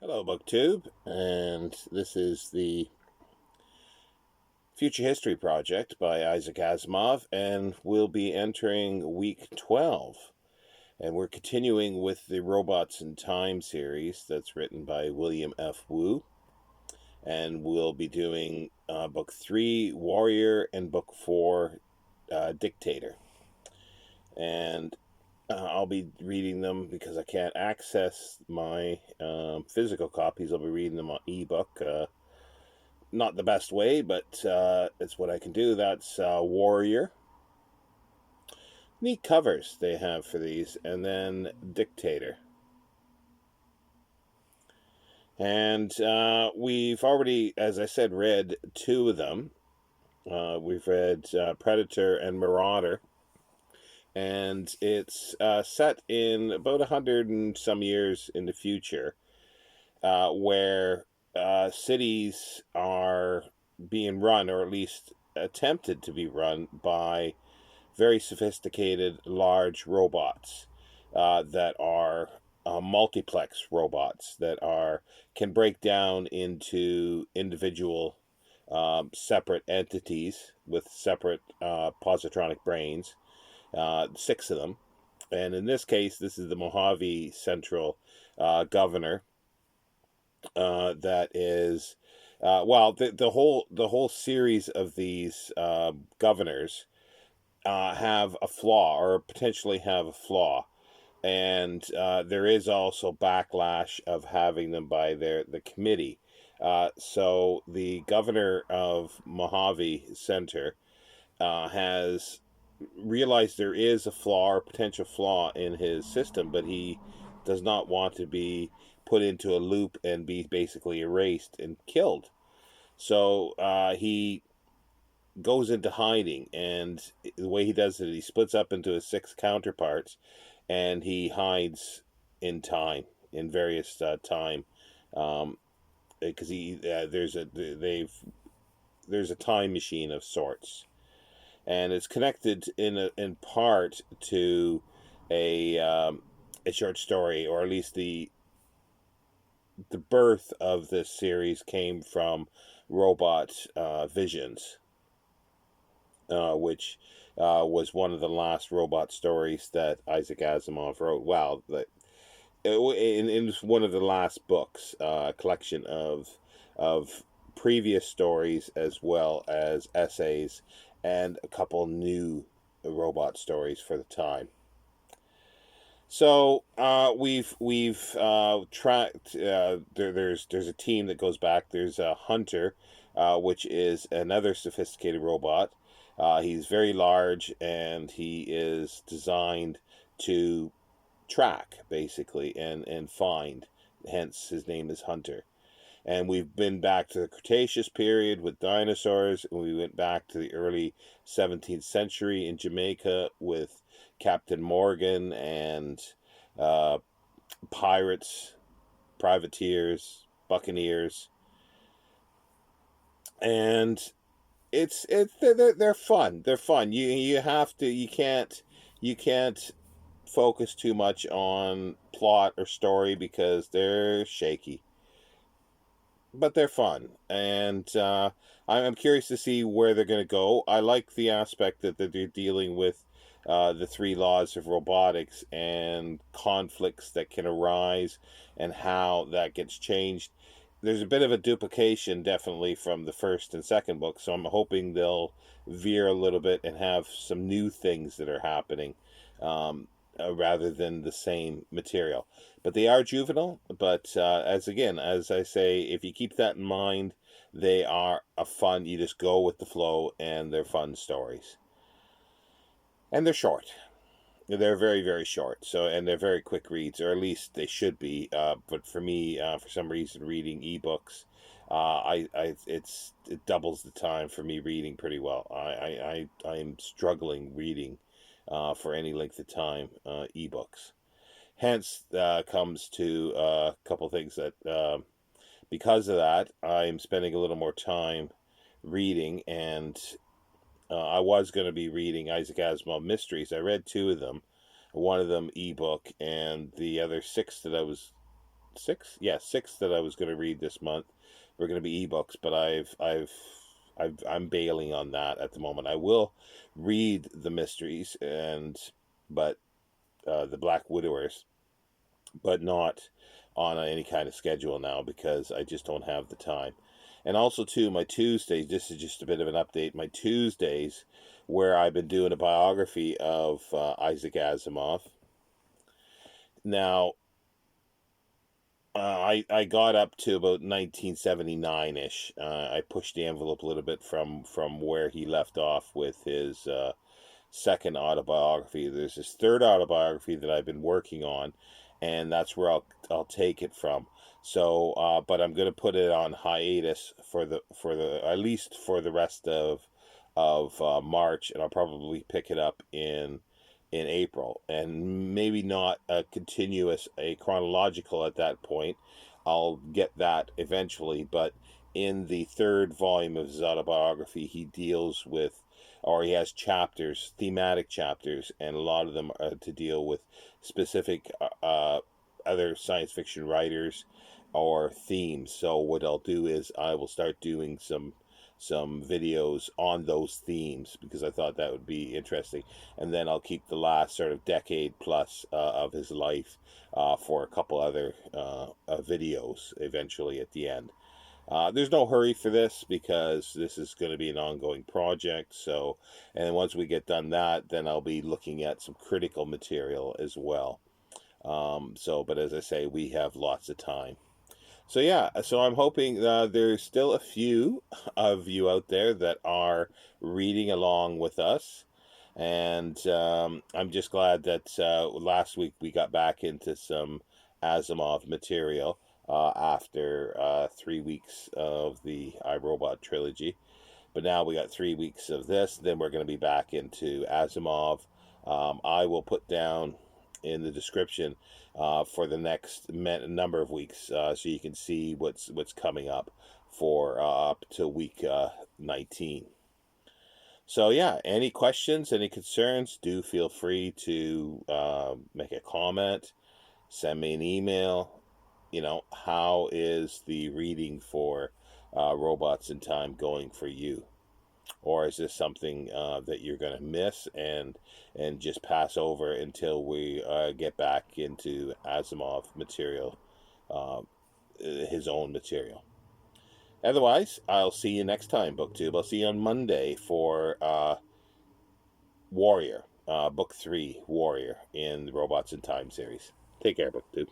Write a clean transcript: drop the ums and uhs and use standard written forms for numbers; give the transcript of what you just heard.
Hello, BookTube, and this is the Future History Project by Isaac Asimov, and we'll be entering week 12. And we're continuing with the Robots in Time series that's written by William F. Wu. And we'll be doing book 3, Warrior, and book 4, Dictator. And I'll be reading them because I can't access my physical copies. I'll be reading them on ebook. Not the best way, but it's what I can do. That's Warrior. Neat covers they have for these. And then Dictator. And we've already, as I said, read two of them. We've read Predator and Marauder. And it's set in about 100 and some years in the future, where cities are being run, or at least attempted to be run, by very sophisticated large robots that are multiplex robots that can break down into individual separate entities with separate positronic brains, 6 of them. And in this case, this is the Mojave Central governor that is the whole series of these governors have a flaw, or potentially have a flaw, and there is also backlash of having them by the committee. So the governor of Mojave Center has realized there is a flaw, or potential flaw, in his system, but he does not want to be put into a loop and be basically erased and killed. So he goes into hiding, and the way he does it, he splits up into his 6 counterparts, and he hides in time, in various time, because there's a time machine of sorts, and it's connected in part to a short story, or at least the birth of this series came from Robot Visions, which was one of the last robot stories that Isaac Asimov wrote. Well, in one of the last books, collection of previous stories, as well as essays, and a couple new robot stories for the time. So we've tracked. There's a team that goes back. There's a Hunter, which is another sophisticated robot. He's very large, and he is designed to track, basically, and find. Hence, his name is Hunter. And we've been back to the Cretaceous period with dinosaurs, and we went back to the early 17th century in Jamaica with Captain Morgan and uh, pirates, privateers, buccaneers, and they're fun. They're fun. You can't focus too much on plot or story because they're shaky, but they're fun, and I'm curious to see where they're going to go. I like the aspect that they're dealing with the 3 laws of robotics and conflicts that can arise, and how that gets changed. There's a bit of a duplication, definitely, from the first and second book, so I'm hoping they'll veer a little bit and have some new things that are happening, rather than the same material. But they are juvenile. But as I say, if you keep that in mind, they are a fun. You just go with the flow, and they're fun stories, and they're short. They're very, very short. So, and they're very quick reads, or at least they should be. But for me, for some reason, reading ebooks, it doubles the time for me reading pretty well. I'm struggling reading for any length of time ebooks. Hence, comes to a couple things that, because of that, I'm spending a little more time reading, and I was going to be reading Isaac Asimov mysteries. I read 2 of them, one of them ebook, and the other 6 that I was six, yeah, six that I was going to read this month were going to be ebooks, but I'm bailing on that at the moment. I will read the mysteries but the Black Widowers, but not on any kind of schedule now because I just don't have the time. And also, too, my Tuesdays, this is just a bit of an update. My Tuesdays, where I've been doing a biography of Isaac Asimov. Now, I got up to about 1979 ish. I pushed the envelope a little bit from where he left off with his second autobiography. There's this third autobiography that I've been working on, and that's where I'll take it from. So, but I'm going to put it on hiatus for the at least for the rest of March, and I'll probably pick it up in April, and maybe not a chronological at that point. I'll get that eventually, but in the third volume of his autobiography, he deals with, or he has chapters, thematic chapters, and a lot of them are to deal with specific other science fiction writers or themes. So what I'll do is I will start doing some videos on those themes because I thought that would be interesting, and then I'll keep the last sort of decade plus of his life for a couple other videos eventually at the end. There's no hurry for this because this is going to be an ongoing project. So, and once we get done that, then I'll be looking at some critical material as well. But as I say, we have lots of time. So yeah, so I'm hoping there's still a few of you out there that are reading along with us, and I'm just glad that last week we got back into some Asimov material after 3 weeks of the iRobot trilogy. But now we got 3 weeks of this. Then we're going to be back into Asimov. I will put down in the description for the next number of weeks, so you can see what's coming up for up to week 19. So yeah, any questions, any concerns, do feel free to make a comment, send me an email. How is the reading for Robots in Time going for you? Or is this something that you're going to miss and just pass over until we get back into Asimov material, uh, his own material? Otherwise, I'll see you next time, BookTube. I'll see you on Monday for Warrior, Book 3, Warrior, in the Robots in Time series. Take care, BookTube.